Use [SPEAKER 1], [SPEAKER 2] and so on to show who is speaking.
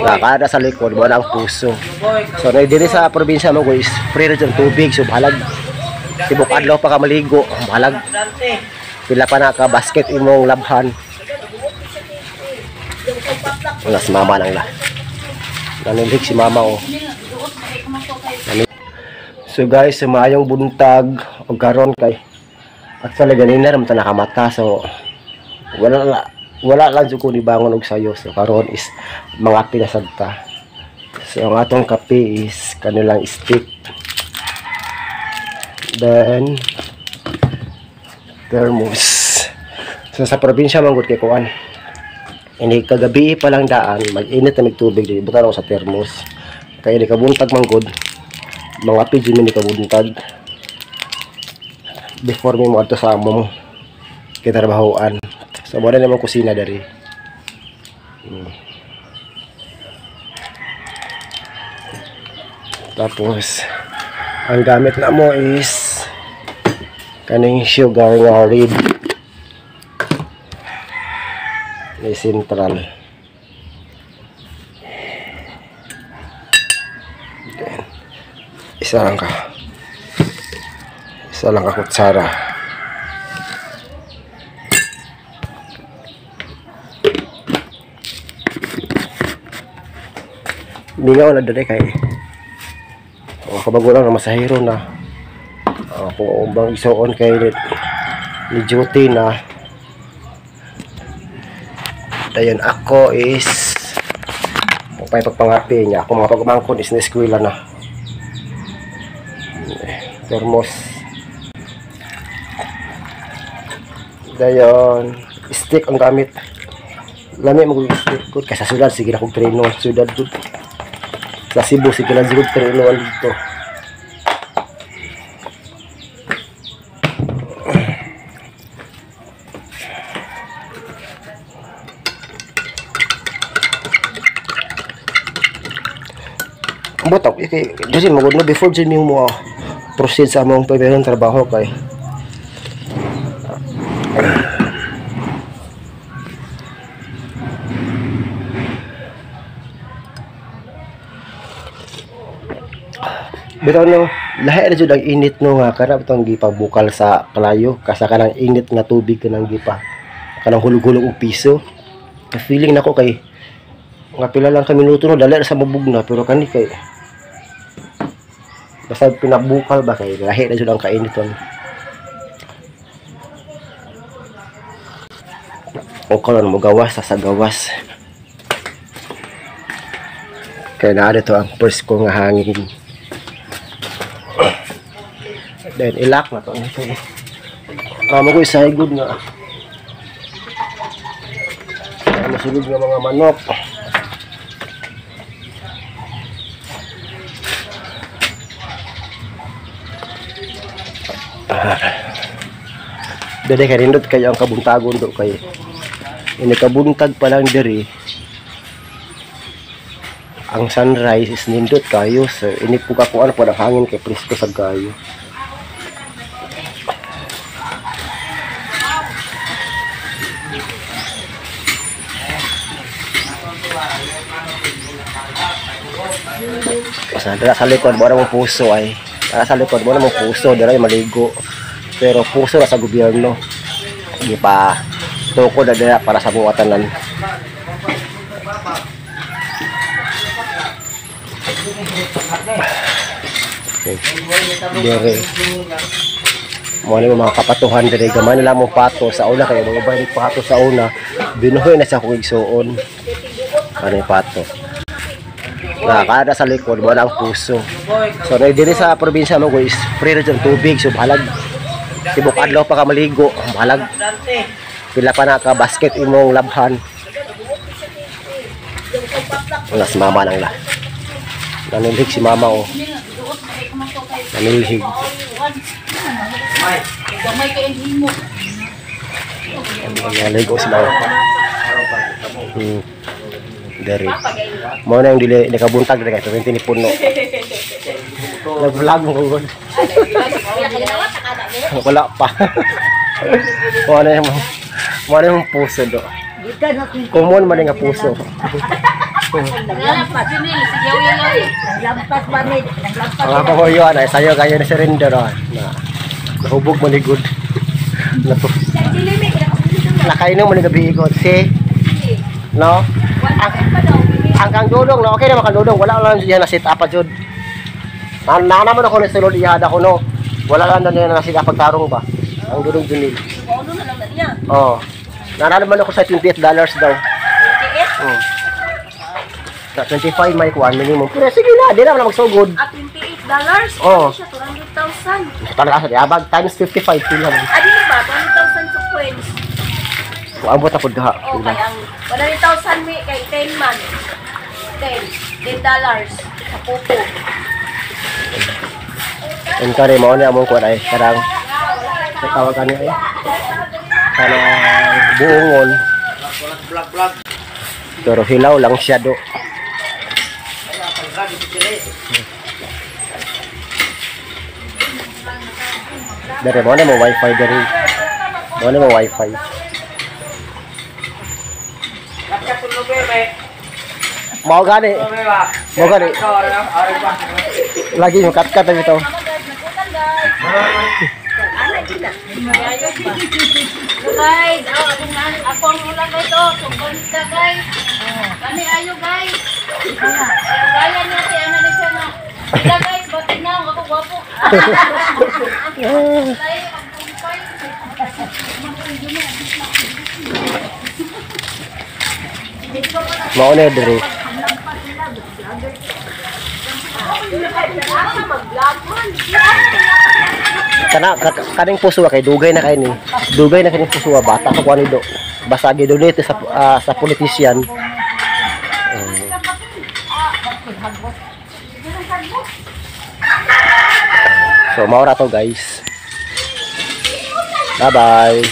[SPEAKER 1] Kada sa likod mo ang puso. So diri sa probinsya mo guys, free rin yung tubig, so bahalag tibok adlaw pa ka maligo, bahalag pila pa na ka basket imong labhan. Wala si mama lang la. Nanilig si mama oh. So guys, sumayong buntag og karon kay actually ganina ra man ta nakamata, so wala lang jud ko ni bangon og sayo. So karon is mga pinasagta. So ang atong kape is kanilang stick. Then thermos. So sa probinsya man gud kay kuan. Ini kagabi pa lang daan, mag-init na tubig di butan ako sa thermos. Kaya di kabuntag man gud. Mga pidyo ni kabuntag. Before mo adto sa among kitrabahoan. So muna naman kusina dari. Tapos ang gamit na mo is kaning sugar nga reed. May central. Then, isa lang ka kutsara. Mingaw na dali kay kabago lang na masahiro na kung bang isuon kay ni duty na. Dayon ako is pagpangapi niya ako mga pagmangkon is na eskwela na. Thermos. Dayon stick ang gamit. Lami mo stick ko kasi sa sudad sige na kog treno sudad gud. Sa Cebu sige na sigud treno dito. Botak kasi magud na before jud mo proceed sa among pagbayong trabaho kay bitaw no lahi na jud ang init no nga kana bitong gipagbukal sa kalayo kasa kanang init nga tubig kanang gipa kanang hulog-hulog og piso. Feeling nako kay nga pila lang ka minuto no dali sa bubog na pero kani kay basta pinabukal ba kay lahi na jud ang kainiton. O karon mo gawas sa gawas. Kaya na dito ang first ko nga hangin. Then ilak na to. Kamo ko isay good nga. Masulog nga mga manok. Dede kay nindot kayo ang kabuntagon do kay ini kabuntag pa lang diri ang sunrise is nindot kayo so ini po kakuan pa ng hangin kay presko sa kayo. Sa likod mo na mong puso ay sa likod mo na mong puso dira maligo. Pero puso na sa gobyerno. Hindi pa toko na dira para sa buwatanan. Okay. Dire. Mo ni mga kapatuhan dire gamay nila mo pato sa una kay mga balik pato sa una binuhoy na sa kung igsuon. Kani pato. Kada sa likod mo ang puso. So diri sa probinsya mo guys, free rin yung tubig, so bahalag tibok adlaw pa ka maligo, bahalag pila pa na ka basket imong labhan. Wala si mama lang la. Nanilig si mama oh. Nanilig. Naligo si mama. Dari mo na yung dili nakabuntag dili kay 20 ni puno. Nag-vlog mo gud. Wala pa. Mo na yung puso do. Common man nga puso.
[SPEAKER 2] Naglampas din eh. Sige, uy. Naglampas ba ni? Naglampas.
[SPEAKER 1] Mga panguyuan ay sayo kayo na surrender na nahubog maligod. Nato. Nakainom mo ni gabi ikot si no? Ang kang dudong no, okay naman kang dudong, wala lang siya na sit up jud. Naman ako ni sulod ihada ko no. Wala lang na na sit up pagtarong ba. Ang dudong Junil.
[SPEAKER 2] Ano na lang niya?
[SPEAKER 1] Oh. Nananaman ako sa $28 daw.
[SPEAKER 2] 28?
[SPEAKER 1] Oh. Sa 25 may kuan minimum. Pero sige na, di na magsugod.
[SPEAKER 2] At $28?
[SPEAKER 1] Oo.
[SPEAKER 2] Siya 200,000.
[SPEAKER 1] Talaga sa diabag times 55 pila man.
[SPEAKER 2] Adi ba 20,000 sa coins?
[SPEAKER 1] Kung abot ako daha.
[SPEAKER 2] Oh, kay ang 100,000 mi kay 10 man. $10 sa pupo.
[SPEAKER 1] En kare mo ni among kuan ay karang tawag kani ay. Kana buongon. Pero hilaw lang siya do. Dari mo na mo wifi dari. Mo na mo wifi. Mau gani. Mau gani. Lagi yung kat-kat ito.
[SPEAKER 2] Guys, ako ang ulang ito. Tungkol ka guys. Kani ayo guys. Kaya niya si Ana ni Sana. Sila guys, batid na ako gwapo.
[SPEAKER 1] Mau na diri. Kaning puso kay dugay na kay ni. Dugay na kini puso bata ko ani do. Basta gidonate sa politician. So mao ra to guys. Bye bye.